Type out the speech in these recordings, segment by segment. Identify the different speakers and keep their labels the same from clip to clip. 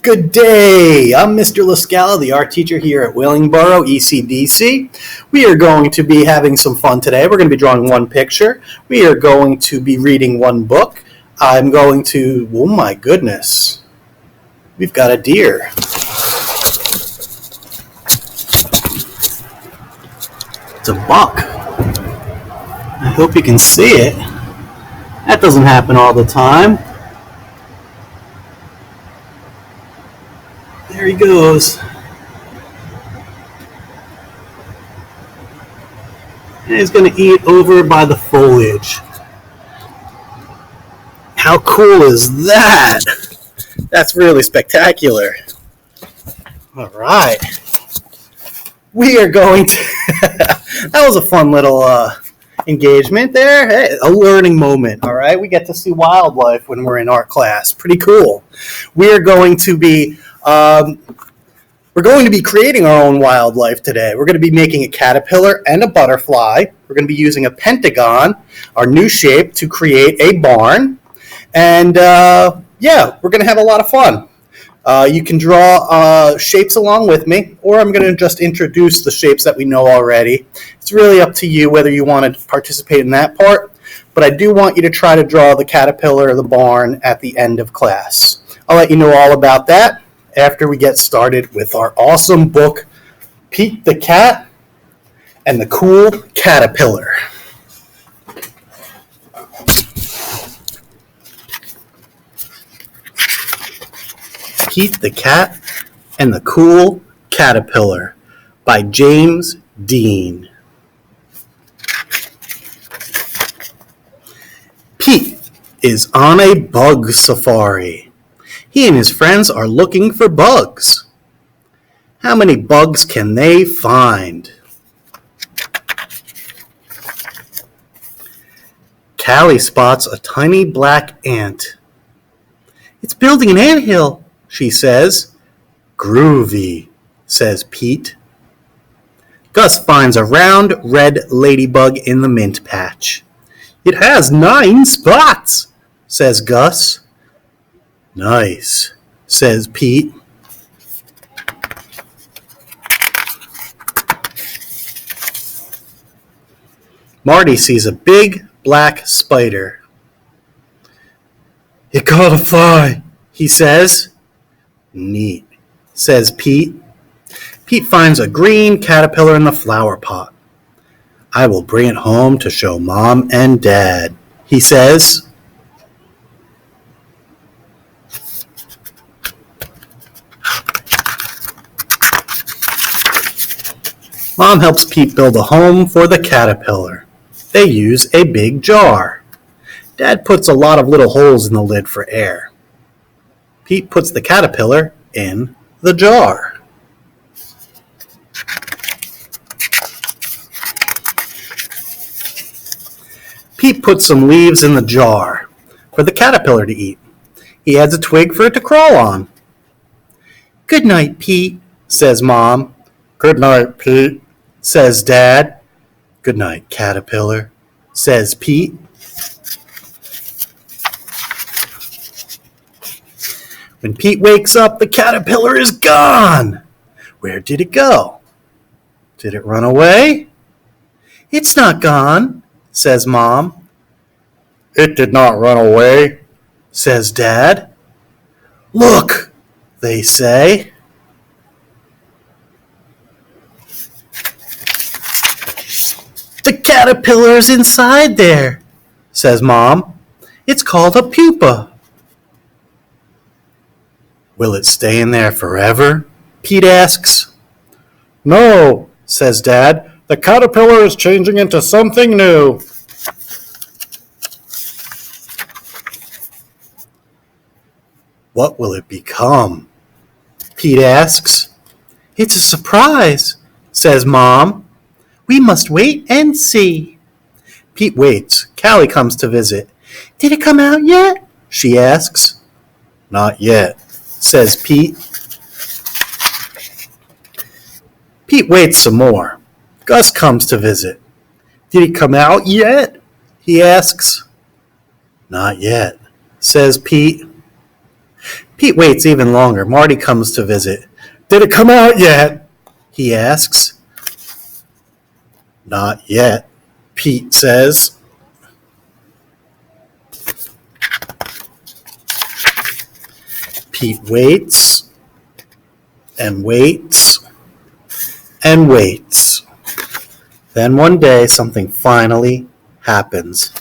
Speaker 1: Good day. I'm Mr. Lascala, the art teacher here at Willingboro, ECDC. We are going to be having some fun today. We're going to be drawing one picture. We are going to be reading one book. I'm going to, oh my goodness, we've got a deer. It's a buck. I hope you can see it. That doesn't happen all the time. There he goes. And he's going to eat over by the foliage. How cool is that? That's really spectacular. All right. We are going to... That was a fun little engagement there. Hey, a learning moment, all right? We get to see wildlife when we're in art class. Pretty cool. We are going to be... we're going to be creating our own wildlife today. We're going to be making a caterpillar and a butterfly. We're going to be using a pentagon, our new shape, to create a barn. And yeah, we're going to have a lot of fun. You can draw shapes along with me, or I'm going to just introduce the shapes that we know already. It's really up to you whether you want to participate in that part, but I do want you to try to draw the caterpillar or the barn at the end of class. I'll let you know all about that after we get started with our awesome book, Pete the Cat and the Cool Caterpillar. Pete the Cat and the Cool Caterpillar by James Dean. Pete is on a bug safari. He and his friends are looking for bugs. How many bugs can they find? Callie spots a tiny black ant. It's building an anthill, she says. Groovy, says Pete. Gus finds a round red ladybug in the mint patch. It has 9 spots, says Gus. Nice, says Pete. Marty sees a big black spider. It caught a fly, he says. Neat, says Pete. Pete finds a green caterpillar in the flower pot. I will bring it home to show Mom and Dad, he says. Mom helps Pete build a home for the caterpillar. They use a big jar. Dad puts a lot of little holes in the lid for air. Pete puts the caterpillar in the jar. Pete puts some leaves in the jar for the caterpillar to eat. He adds a twig for it to crawl on. Good night, Pete, says Mom. Good night, Pete, says Dad. Good night, caterpillar, says Pete. When Pete wakes up, the caterpillar is gone. Where did it go? Did it run away? It's not gone, says Mom. It did not run away, says Dad. Look, they say. The caterpillar's inside there, says Mom. It's called a pupa. Will it stay in there forever? Pete asks. No, says Dad. The caterpillar is changing into something new. What will it become? Pete asks. It's a surprise, says Mom. We must wait and see. Pete waits. Callie comes to visit. Did it come out yet? She asks. Not yet, says Pete. Pete waits some more. Gus comes to visit. Did it come out yet? He asks. Not yet, says Pete. Pete waits even longer. Marty comes to visit. "Did it come out yet?" he asks. "Not yet," Pete says. Pete waits and waits and waits. Then one day something finally happens.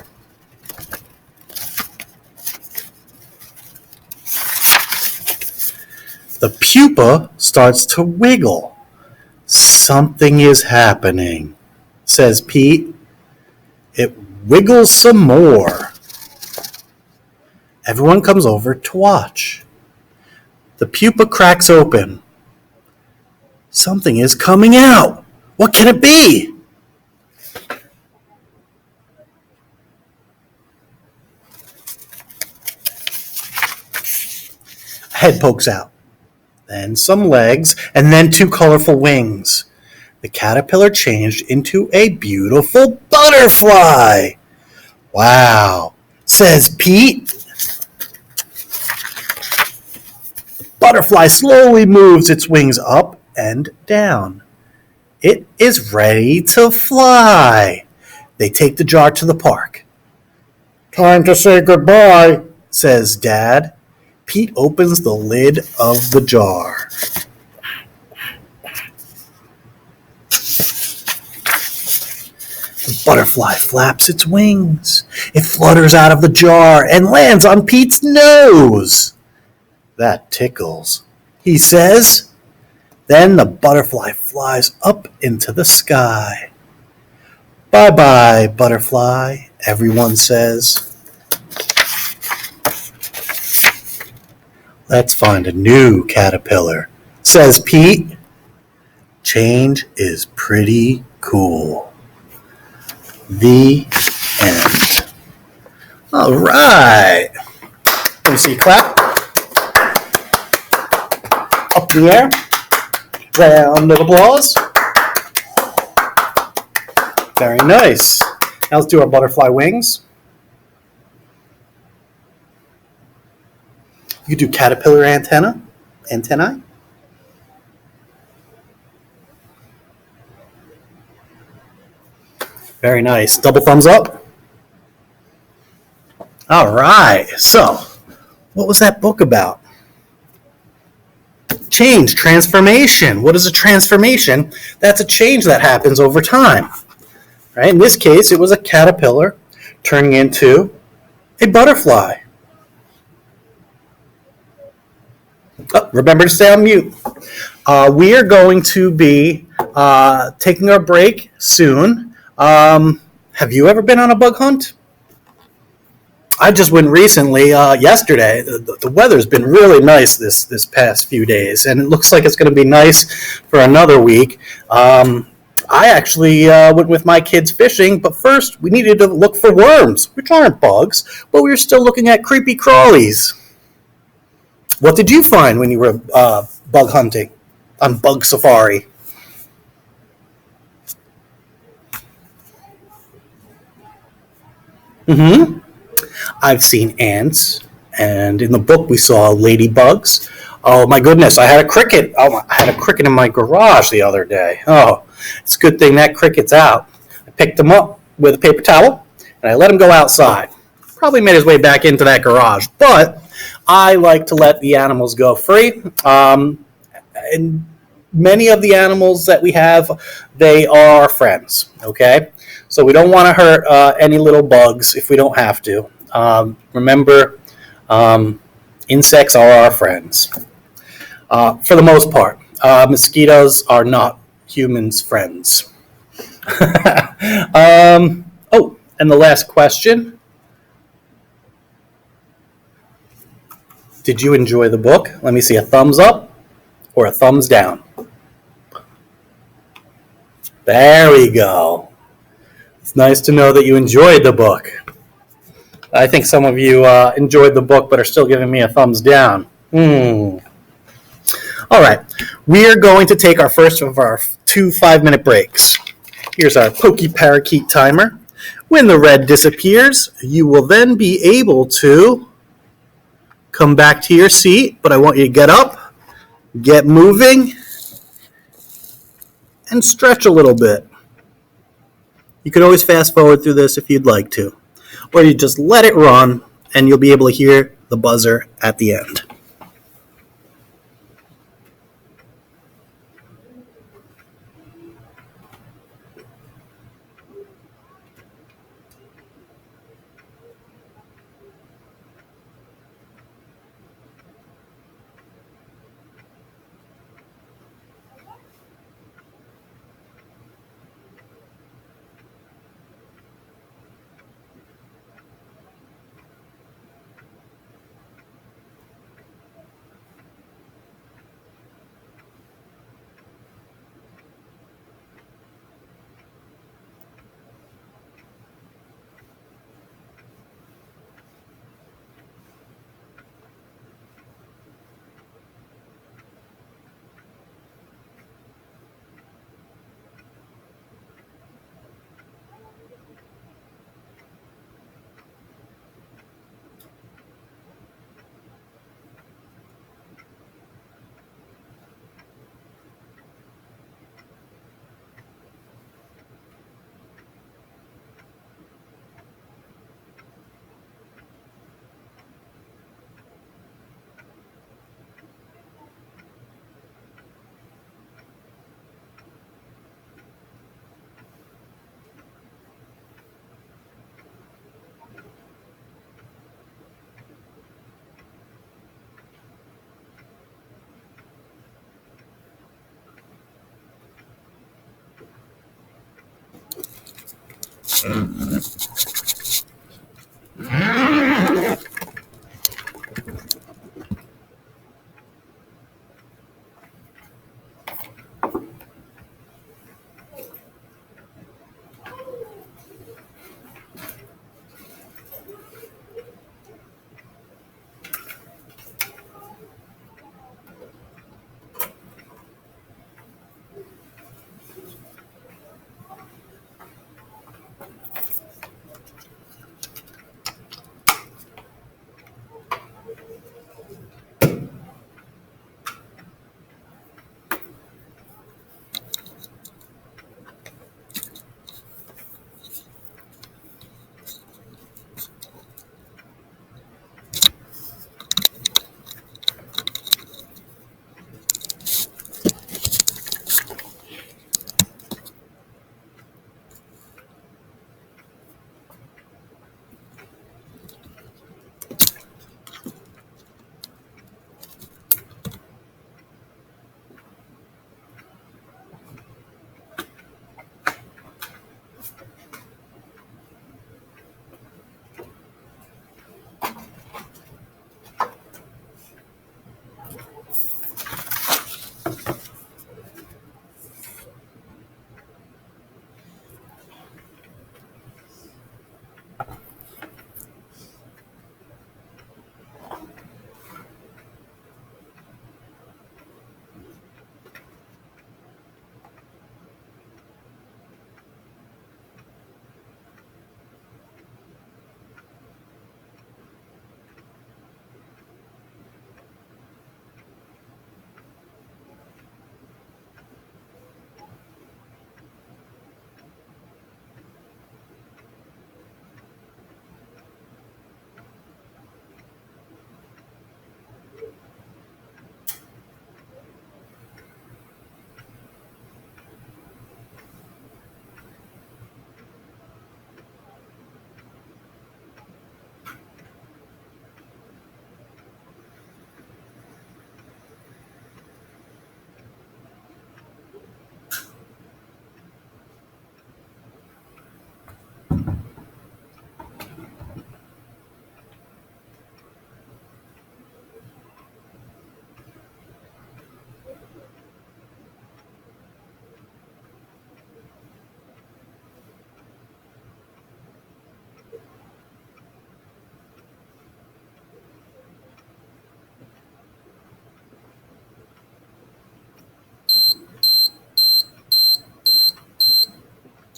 Speaker 1: The pupa starts to wiggle. "Something is happening," says Pete. It wiggles some more. Everyone comes over to watch. The pupa cracks open. Something is coming out. What can it be? A head pokes out, then some legs, and then 2 colorful wings. The caterpillar changed into a beautiful butterfly. "Wow," says Pete. Butterfly slowly moves its wings up and down. It is ready to fly. They take the jar to the park. "Time to say goodbye," says Dad. Pete opens the lid of the jar. The butterfly flaps its wings. It flutters out of the jar and lands on Pete's nose. "That tickles," he says. Then the butterfly flies up into the sky. "Bye-bye, butterfly," everyone says. "Let's find a new caterpillar," says Pete. Change is pretty cool. The end. All right. Let me see, clap. Up in the air. Round of applause. Very nice. Now let's do our butterfly wings. You could do caterpillar antennae. Very nice. Double thumbs up. All right. So, what was that book about? Change, transformation. What is a transformation? That's a change that happens over time. Right? In this case, it was a caterpillar turning into a butterfly. Oh, remember to stay on mute. We are going to be taking our break soon. Have you ever been on a bug hunt? I just went recently, yesterday. The weather's been really nice this past few days, and it looks like it's going to be nice for another week. I actually went with my kids fishing, but first we needed to look for worms, which aren't bugs, but we were still looking at creepy crawlies. What did you find when you were bug hunting on Bug Safari? Mm-hmm. I've seen ants, and in the book we saw ladybugs. Oh my goodness, I had a cricket. Oh, I had a cricket in my garage the other day. Oh, it's a good thing that cricket's out. I picked him up with a paper towel, and I let him go outside. Probably made his way back into that garage, but I like to let the animals go free. And many of the animals that we have, they are friends, okay? So we don't want to hurt any little bugs if we don't have to. Remember, insects are our friends. For the most part, mosquitoes are not humans' friends. Oh, and the last question. Did you enjoy the book? Let me see a thumbs up or a thumbs down. There we go. It's nice to know that you enjoyed the book. I think some of you enjoyed the book but are still giving me a thumbs down. All right. We are going to take our first of our 2 5-minute breaks. Here's our Pokey Parakeet timer. When the red disappears, you will then be able to come back to your seat, but I want you to get up, get moving, and stretch a little bit. You could always fast forward through this if you'd like to, or you just let it run and you'll be able to hear the buzzer at the end.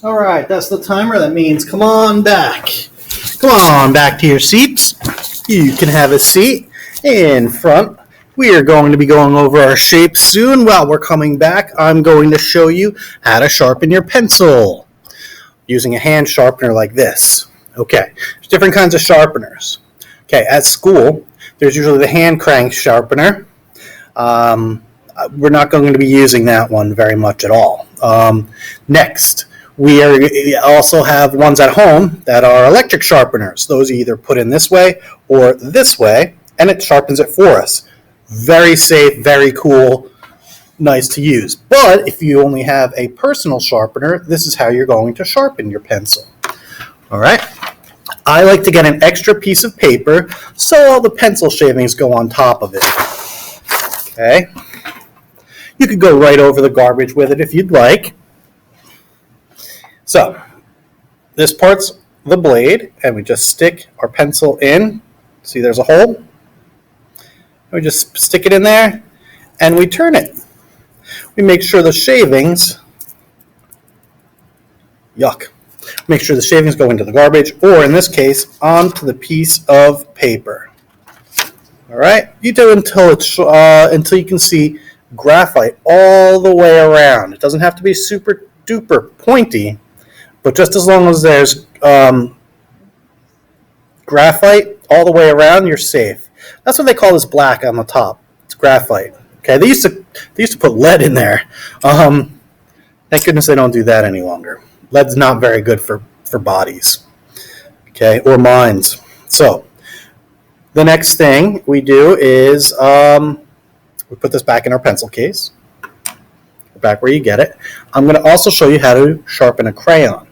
Speaker 1: All right, that's the timer. That means come on back. Come on back to your seats. You can have a seat. In front, we are going to be going over our shapes soon. While we're coming back, I'm going to show you how to sharpen your pencil using a hand sharpener like this. Okay, there's different kinds of sharpeners. Okay, at school, there's usually the hand crank sharpener. We're not going to be using that one very much at all. Next, we also have ones at home that are electric sharpeners. Those you either put in this way or this way, and it sharpens it for us. Very safe, very cool, nice to use. But if you only have a personal sharpener, this is how you're going to sharpen your pencil. All right. I like to get an extra piece of paper so all the pencil shavings go on top of it. Okay. You could go right over the garbage with it if you'd like. So, this part's the blade, and we just stick our pencil in. See, there's a hole. We just stick it in there, and we turn it. We make sure the shavings, make sure the shavings go into the garbage, or in this case, onto the piece of paper. All right, you do until you can see graphite all the way around. It doesn't have to be super duper pointy, but just as long as there's graphite all the way around, you're safe. That's what they call this black on the top. It's graphite. Okay, they used to put lead in there. Thank goodness they don't do that any longer. Lead's not very good for bodies, okay, or minds. So the next thing we do is we put this back in our pencil case, back where you get it. I'm going to also show you how to sharpen a crayon.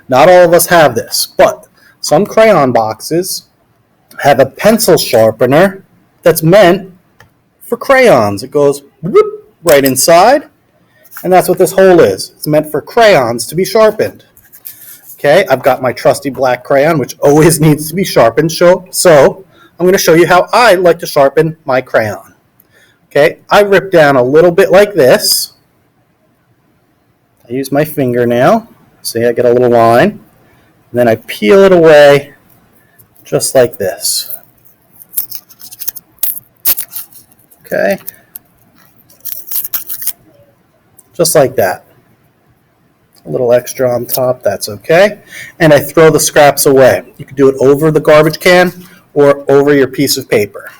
Speaker 1: Not all of us have this, but some crayon boxes have a pencil sharpener that's meant for crayons. It goes whoop, right inside, and that's what this hole is. It's meant for crayons to be sharpened. Okay, I've got my trusty black crayon, which always needs to be sharpened, so I'm going to show you how I like to sharpen my crayon. Okay, I rip down a little bit like this. I use my fingernail. See, I get a little line. And then I peel it away just like this. Okay, just like that. A little extra on top, that's okay. And I throw the scraps away. You can do it over the garbage can or over your piece of paper.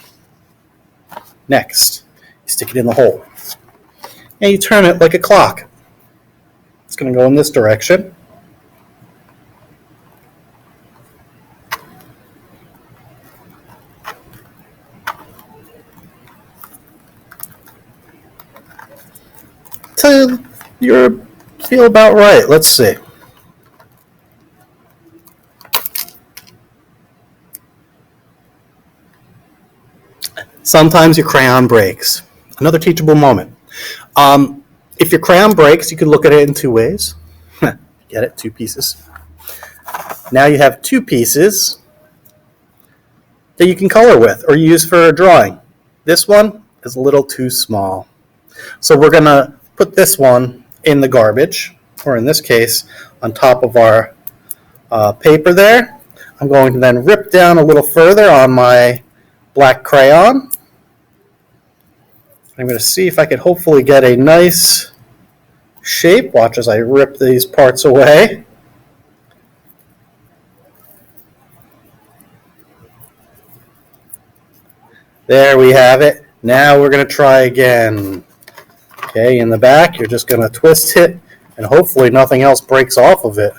Speaker 1: Next, you stick it in the hole. And you turn it like a clock. It's going to go in this direction. Till you feel about right. Let's see. Sometimes your crayon breaks. Another teachable moment. If your crayon breaks, you can look at it in two ways. Get it? Two pieces. Now you have two pieces that you can color with or use for a drawing. This one is a little too small. So we're going to put this one in the garbage, or in this case, on top of our paper there. I'm going to then rip down a little further on my black crayon. I'm going to see if I can hopefully get a nice shape. Watch as I rip these parts away. There we have it. Now we're going to try again. Okay, in the back, you're just going to twist it, and hopefully nothing else breaks off of it.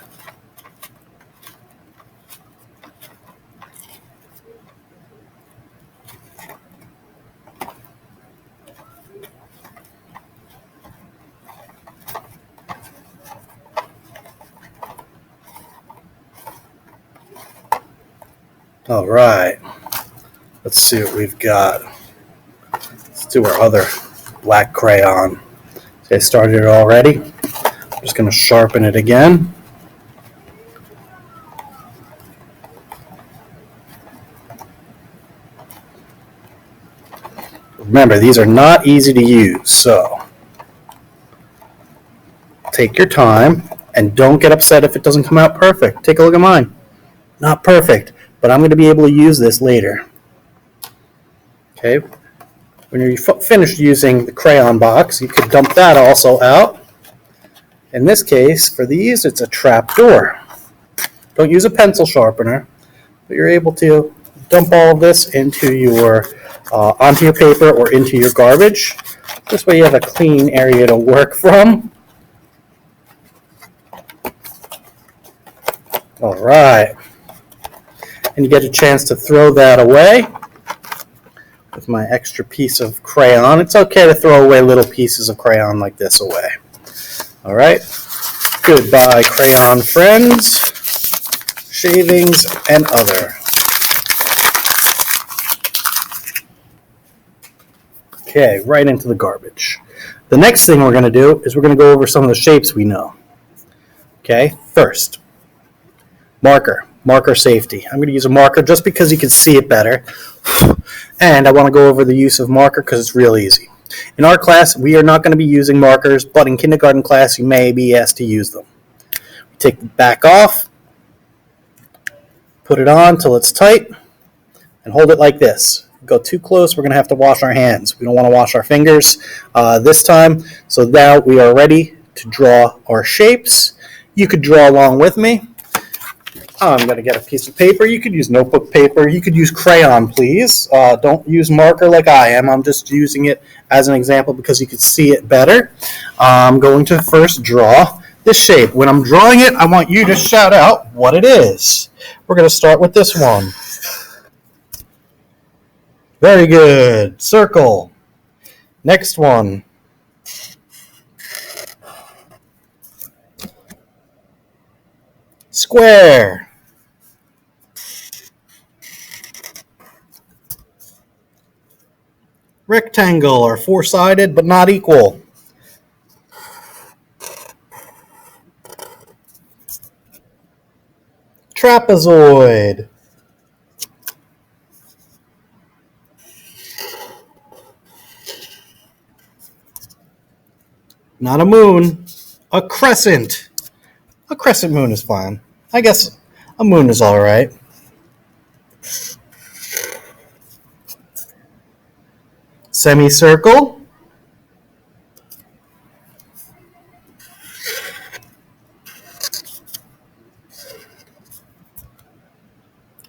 Speaker 1: All right, let's see what we've got. Let's do our other black crayon. Okay, I started it already. I'm just going to sharpen it again. Remember, these are not easy to use, so take your time and don't get upset if it doesn't come out perfect. Take a look at mine. Not perfect, but I'm going to be able to use this later. Okay, when you're finished using the crayon box, you could dump that also out. In this case, for these, it's a trap door. Don't use a pencil sharpener, but you're able to dump all of this into your onto your paper or into your garbage. This way you have a clean area to work from. All right. And you get a chance to throw that away with my extra piece of crayon. It's okay to throw away little pieces of crayon like this away. All right. Goodbye, crayon friends, shavings, and other. Okay, right into the garbage. The next thing we're going to do is we're going to go over some of the shapes we know. Okay, first, marker safety. I'm going to use a marker just because you can see it better. And I want to go over the use of marker because it's real easy. In our class, we are not going to be using markers, but in kindergarten class, you may be asked to use them. Take the back off, put it on till it's tight, and hold it like this. Go too close, we're going to have to wash our hands. We don't want to wash our fingers this time. So now we are ready to draw our shapes. You could draw along with me. I'm going to get a piece of paper. You could use notebook paper. You could use crayon, please. Don't use marker like I am. I'm just using it as an example because you can see it better. I'm going to first draw this shape. When I'm drawing it, I want you to shout out what it is. We're going to start with this one. Very good. Circle. Next one. Square. Rectangle, or four-sided but not equal. Trapezoid. Not a moon, a crescent. A crescent moon is fine. I guess a moon is all right. Semicircle.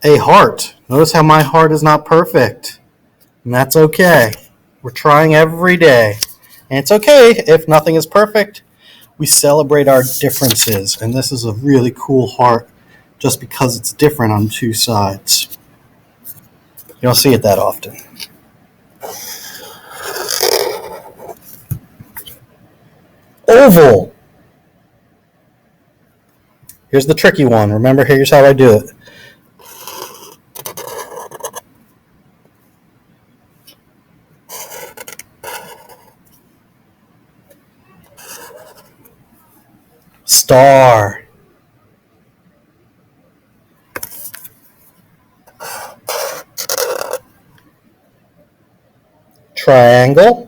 Speaker 1: A heart. Notice how my heart is not perfect. And that's okay. We're trying every day. And it's okay if nothing is perfect. We celebrate our differences. And this is a really cool heart just because it's different on two sides. You don't see it that often. Oval. Here's the tricky one. Remember, here's how I do it. Star. Triangle.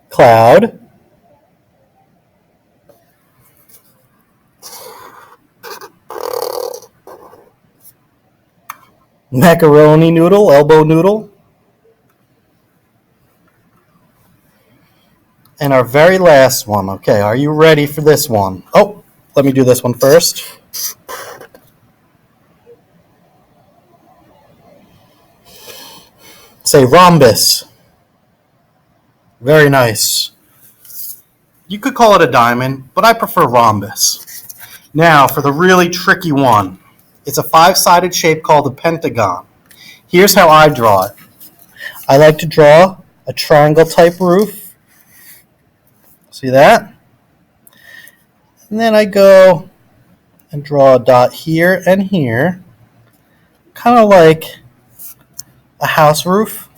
Speaker 1: Cloud. Macaroni noodle, elbow noodle. And our very last one. Okay, are you ready for this one? Oh, let me do this one first. Say rhombus. Very nice. You could call it a diamond, but I prefer rhombus. Now, for the really tricky one. It's a five-sided shape called a pentagon. Here's how I draw it. I like to draw a triangle-type roof. See that? And then I go and draw a dot here and here, kind of like a house roof.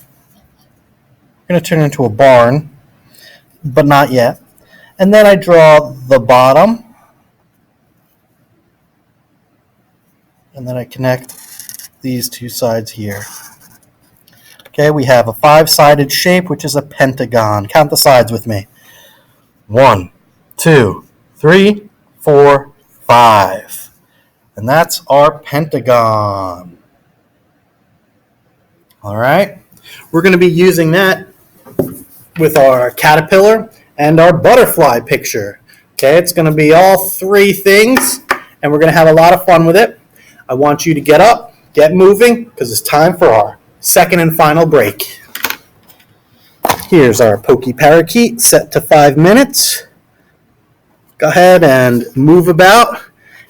Speaker 1: I'm going to turn it into a barn, but not yet. And then I draw the bottom, and then I connect these two sides here. Okay, we have a five-sided shape, which is a pentagon. Count the sides with me. 1, 2, 3, 4, 5. And that's our pentagon. All right. We're going to be using that with our caterpillar and our butterfly picture. Okay, it's going to be all three things, and we're going to have a lot of fun with it. I want you to get up, get moving, because it's time for our second and final break. Here's our Pokey parakeet set to 5 minutes. Go ahead and move about.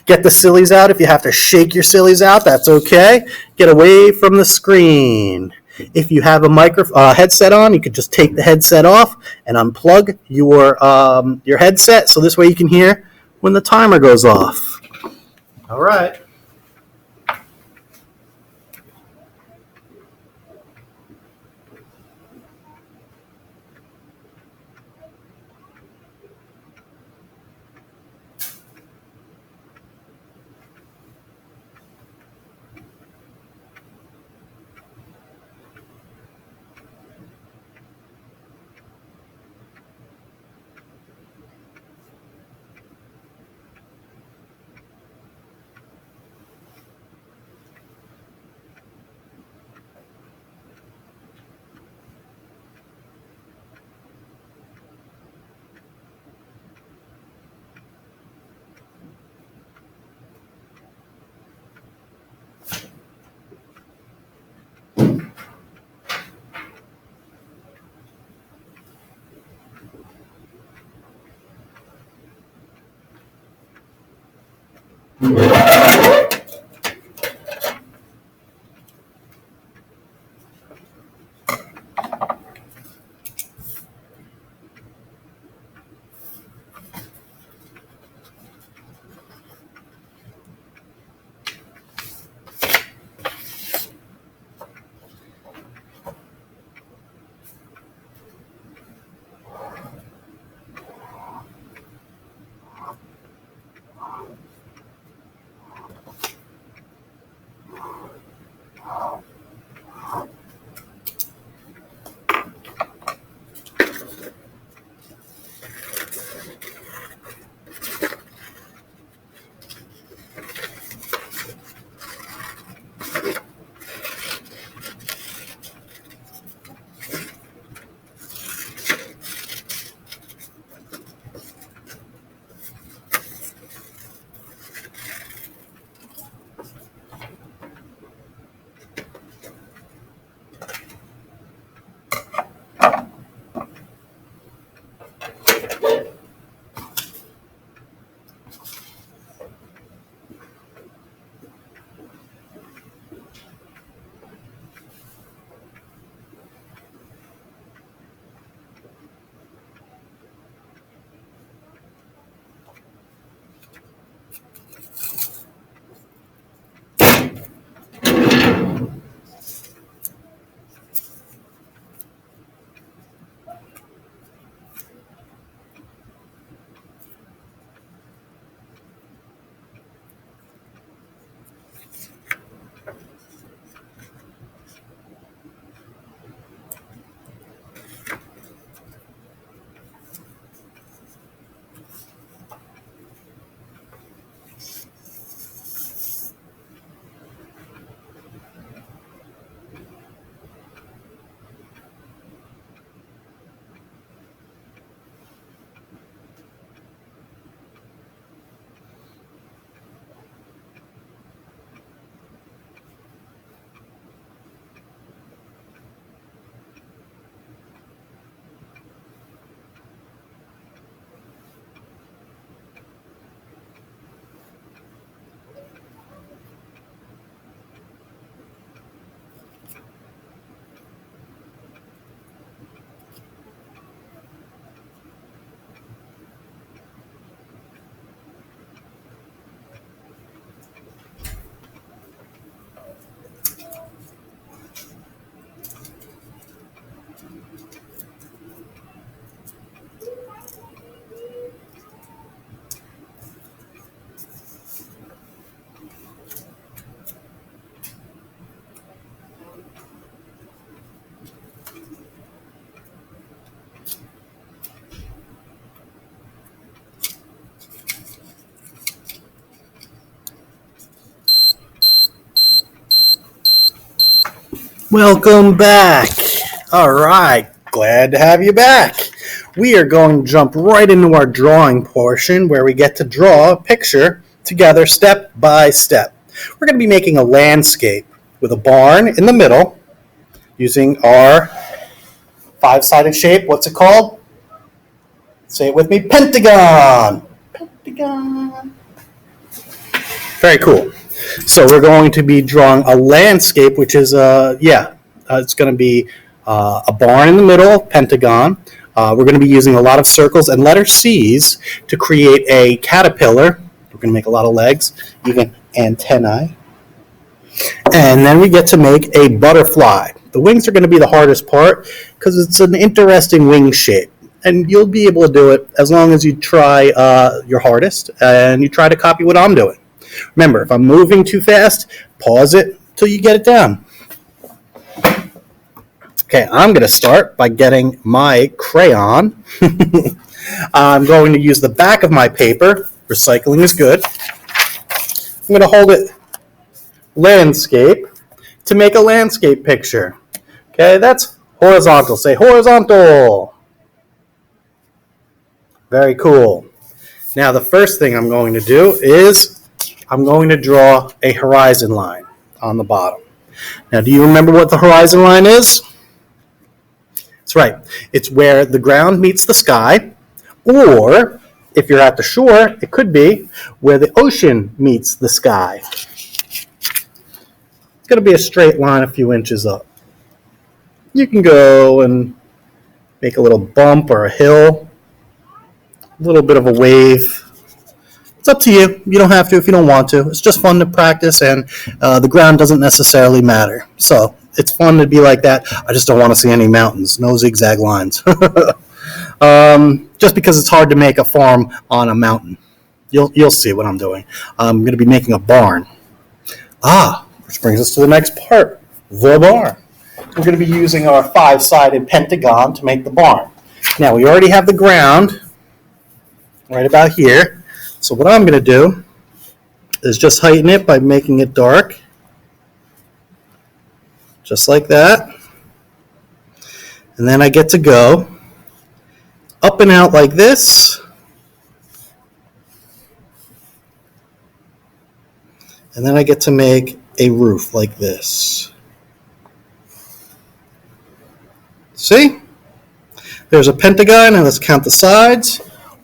Speaker 1: Get the sillies out. If you have to shake your sillies out, that's okay. Get away from the screen. If you have a headset on, you could just take the headset off and unplug your headset, so this way you can hear when the timer goes off. All right. Welcome back. All right, glad to have you back. We are going to jump right into our drawing portion where we get to draw a picture together step by step. We're going to be making a landscape with a barn in the middle using our five-sided shape. What's it called? Say it with me, pentagon. Pentagon. Very cool. So we're going to be drawing a landscape, which is, it's going to be a barn in the middle, pentagon. We're going to be using a lot of circles and letter C's to create a caterpillar. We're going to make a lot of legs, even antennae. And then we get to make a butterfly. The wings are going to be the hardest part because it's an interesting wing shape. And you'll be able to do it as long as you try your hardest and you try to copy what I'm doing. Remember, if I'm moving too fast, pause it till you get it down. Okay, I'm going to start by getting my crayon. I'm going to use the back of my paper. Recycling is good. I'm going to hold it landscape to make a landscape picture. Okay, that's horizontal. Say horizontal. Very cool. Now the first thing I'm going to do is I'm going to draw a horizon line on the bottom. Now, do you remember what the horizon line is? That's right. It's where the ground meets the sky, or if you're at the shore, it could be where the ocean meets the sky. It's going to be a straight line a few inches up. You can go and make a little bump or a hill, a little bit of a wave. It's up to you. You don't have to if you don't want to. It's just fun to practice, and the ground doesn't necessarily matter. So it's fun to be like that. I just don't want to see any mountains. No zigzag lines. Just because it's hard to make a farm on a mountain. You'll see what I'm doing. I'm going to be making a barn. Which brings us to the next part, the barn. We're going to be using our five-sided pentagon to make the barn. Now, we already have the ground right about here. So what I'm going to do is just heighten it by making it dark. Just like that. And then I get to go up and out like this. And then I get to make a roof like this. See? There's a pentagon, and let's count the sides.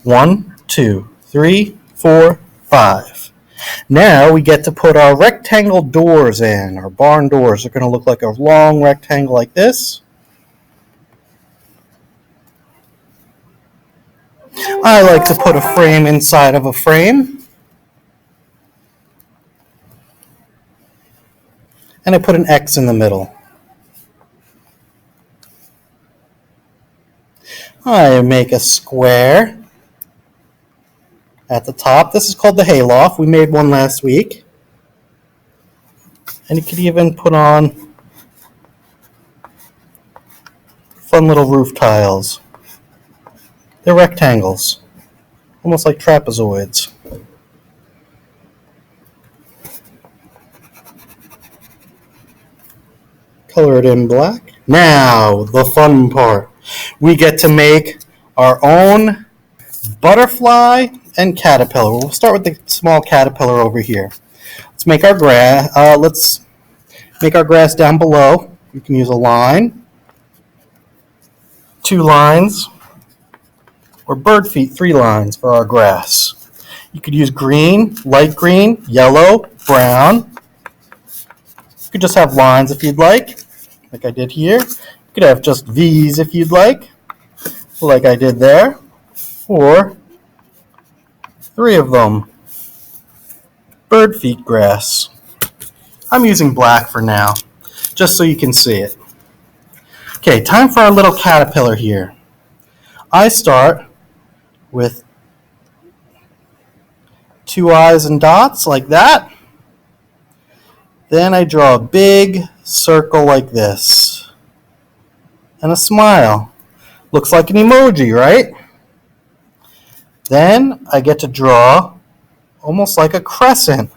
Speaker 1: 1, 2, 3, 4, 5. Now we get to put our rectangle doors in. Our barn doors are going to look like a long rectangle like this. I like to put a frame inside of a frame. And I put an X in the middle. I make a square at the top. This is called the hayloft. We made one last week. And you could even put on fun little roof tiles. They're rectangles, almost like trapezoids. Color it in black. Now, the fun part. We get to make our own butterfly and caterpillar. We'll start with the small caterpillar over here. Let's make our grass. Let's make our grass down below. You can use a line, 2 lines, or bird feet, 3 lines for our grass. You could use green, light green, yellow, brown. You could just have lines if you'd like I did here. You could have just V's if you'd like I did there, or 3 of them. Bird feet grass. I'm using black for now, just so you can see it. Okay, time for our little caterpillar here. I start with 2 eyes and dots like that. Then I draw a big circle like this. And a smile. Looks like an emoji, right? Then I get to draw almost like a crescent.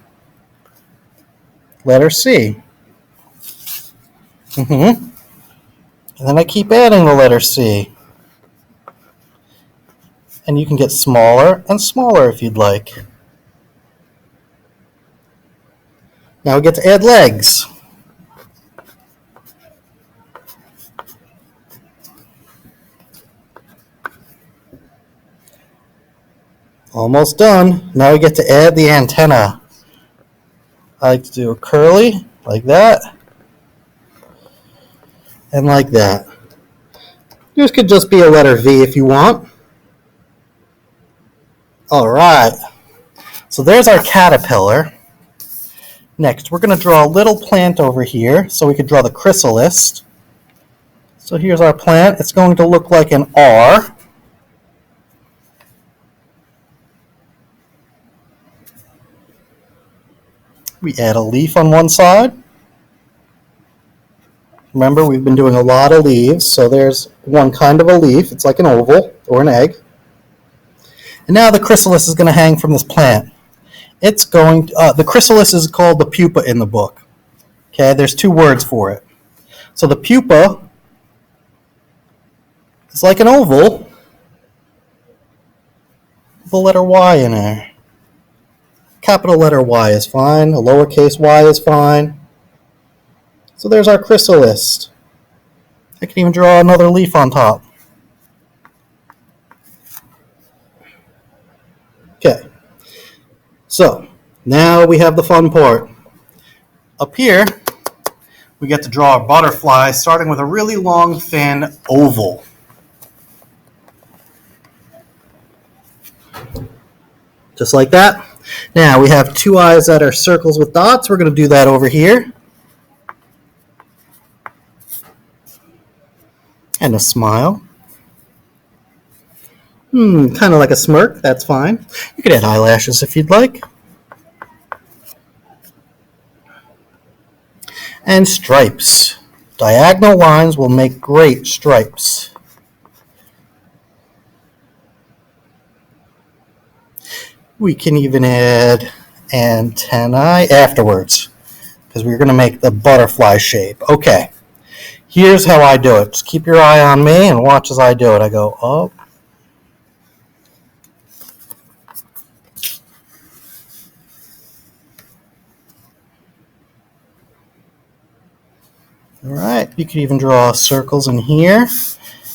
Speaker 1: Letter C. And then I keep adding the letter C. And you can get smaller and smaller if you'd like. Now we get to add legs. Almost done. Now we get to add the antenna. I like to do a curly, like that, and like that. This could just be a letter V if you want. Alright, so there's our caterpillar. Next, we're going to draw a little plant over here, so we could draw the chrysalis. So here's our plant. It's going to look like an R. We add a leaf on one side. Remember, we've been doing a lot of leaves, so there's one kind of a leaf. It's like an oval or an egg. And now the chrysalis is going to hang from this plant. The chrysalis is called the pupa in the book. Okay, there's two words for it. So the pupa is like an oval with a letter Y in there. Capital letter Y is fine. A lowercase y is fine. So there's our chrysalis. I can even draw another leaf on top. Okay. So now we have the fun part. Up here, we get to draw a butterfly starting with a really long, thin oval. Just like that. Now we have two eyes that are circles with dots. We're going to do that over here. And a smile. Kind of like a smirk. That's fine. You could add eyelashes if you'd like. And stripes. Diagonal lines will make great stripes. We can even add antennae afterwards because we're going to make the butterfly shape. Okay, here's how I do it. Just keep your eye on me and watch as I do it. I go up. All right, you could even draw circles in here.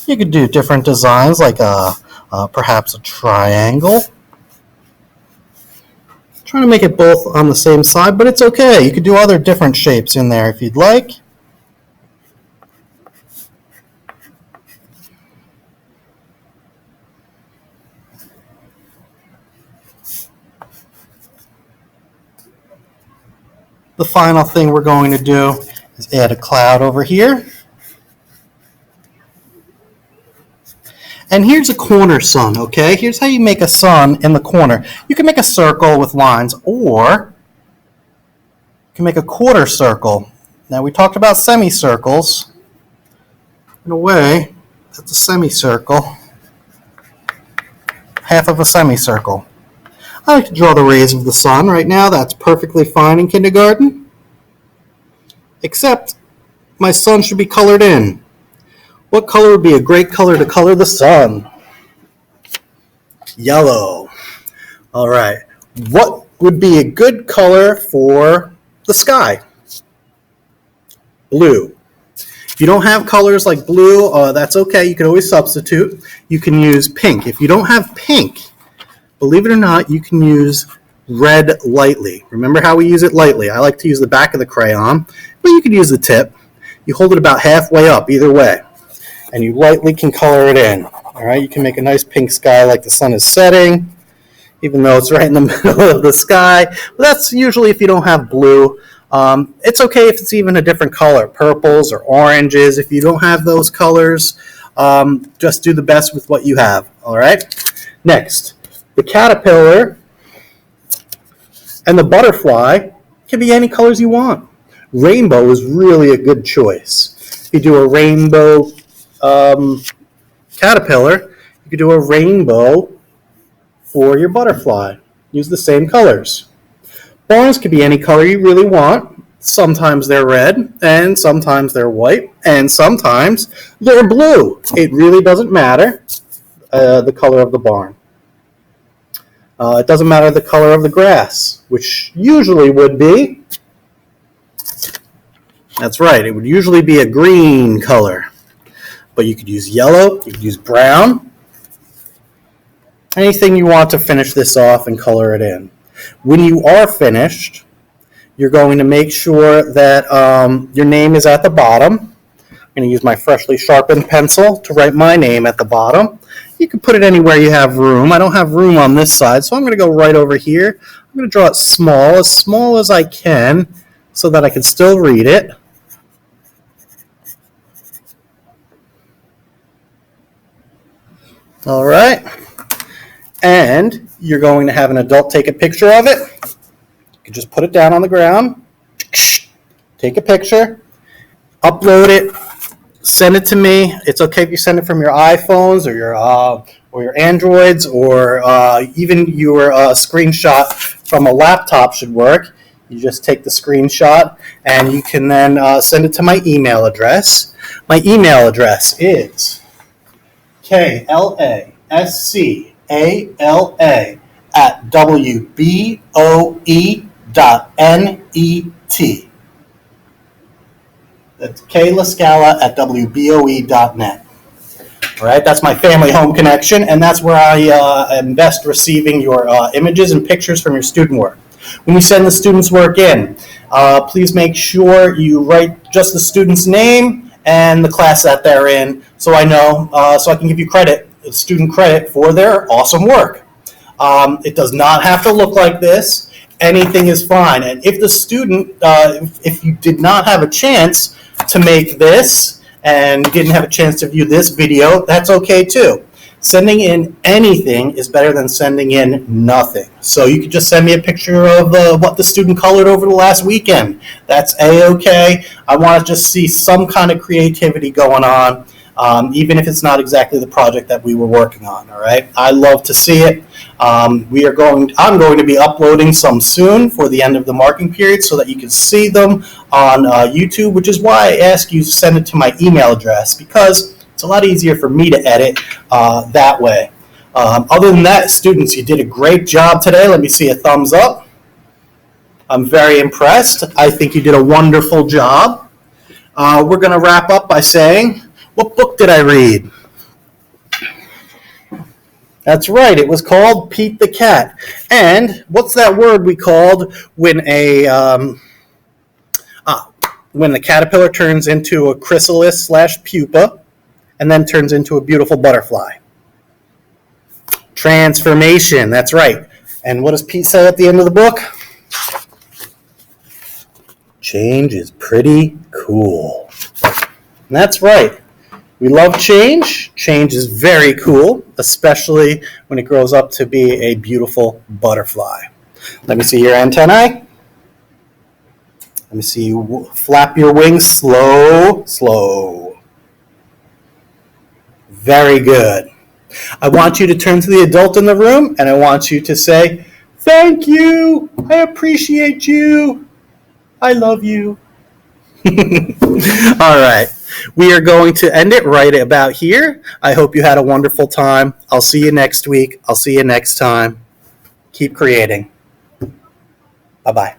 Speaker 1: You could do different designs like perhaps a triangle. Trying to make it both on the same side, but it's okay. You could do other different shapes in there if you'd like. The final thing we're going to do is add a cloud over here. And here's a corner sun, okay? Here's how you make a sun in the corner. You can make a circle with lines, or you can make a quarter circle. Now, we talked about semicircles. In a way, that's a semicircle. Half of a semicircle. I like to draw the rays of the sun right now. That's perfectly fine in kindergarten. Except, my sun should be colored in. What color would be a great color to color the sun? Yellow. All right. What would be a good color for the sky? Blue. If you don't have colors like blue, that's okay. You can always substitute. You can use pink. If you don't have pink, believe it or not, you can use red lightly. Remember how we use it lightly? I like to use the back of the crayon, but you could use the tip. You hold it about halfway up either way, and you lightly can color it in. All right, you can make a nice pink sky like the sun is setting, even though it's right in the middle of the sky. But that's usually if you don't have blue. It's okay if it's even a different color, purples or oranges. If you don't have those colors, just do the best with what you have. All right. Next, the caterpillar and the butterfly can be any colors you want. Rainbow is really a good choice. If you do a rainbow caterpillar, you could do a rainbow for your butterfly. Use the same colors. Barns could be any color you really want. Sometimes they're red, and sometimes they're white, and sometimes they're blue. It really doesn't matter the color of the barn. It doesn't matter the color of the grass, which usually would be, that's right, it would usually be a green color. But you could use yellow, you could use brown, anything you want to finish this off and color it in. When you are finished, you're going to make sure that your name is at the bottom. I'm going to use my freshly sharpened pencil to write my name at the bottom. You can put it anywhere you have room. I don't have room on this side, so I'm going to go right over here. I'm going to draw it small as I can, so that I can still read it. All right. And you're going to have an adult take a picture of it. You can just put it down on the ground, take a picture, upload it, send it to me. It's okay if you send it from your iPhones or your Androids, or even your screenshot from a laptop should work. You just take the screenshot and you can then send it to my email address. My email address is KLASCALA@wboe.net. That's KLASCALA@wboe.net. All right, that's my family home connection, and that's where I am best receiving your images and pictures from your student work. When you send the student's work in, please make sure you write just the student's name and the class that they're in, so I know, so I can give you student credit for their awesome work. It does not have to look like this. Anything is fine. And if the student, if you did not have a chance to make this and didn't have a chance to view this video, that's okay too. Sending in anything is better than sending in nothing. So you could just send me a picture of what the student colored over the last weekend. That's A-okay. I want to just see some kind of creativity going on, even if it's not exactly the project that we were working on. All right, I love to see it. I'm going to be uploading some soon for the end of the marking period, so that you can see them on YouTube, which is why I ask you to send it to my email address, because it's a lot easier for me to edit that way. Other than that, students, you did a great job today. Let me see a thumbs up. I'm very impressed. I think you did a wonderful job. We're going to wrap up by saying, what book did I read? That's right, it was called Pete the Cat. And what's that word we called when when the caterpillar turns into a chrysalis / pupa and then turns into a beautiful butterfly? Transformation, that's right. And what does Pete say at the end of the book? Change is pretty cool. And that's right. We love change. Change is very cool, especially when it grows up to be a beautiful butterfly. Let me see your antennae. Let me see you flap your wings slow. Very good. I want you to turn to the adult in the room, and I want you to say, "Thank you. I appreciate you. I love you." All right. We are going to end it right about here. I hope you had a wonderful time. I'll see you next week. I'll see you next time. Keep creating. Bye-bye.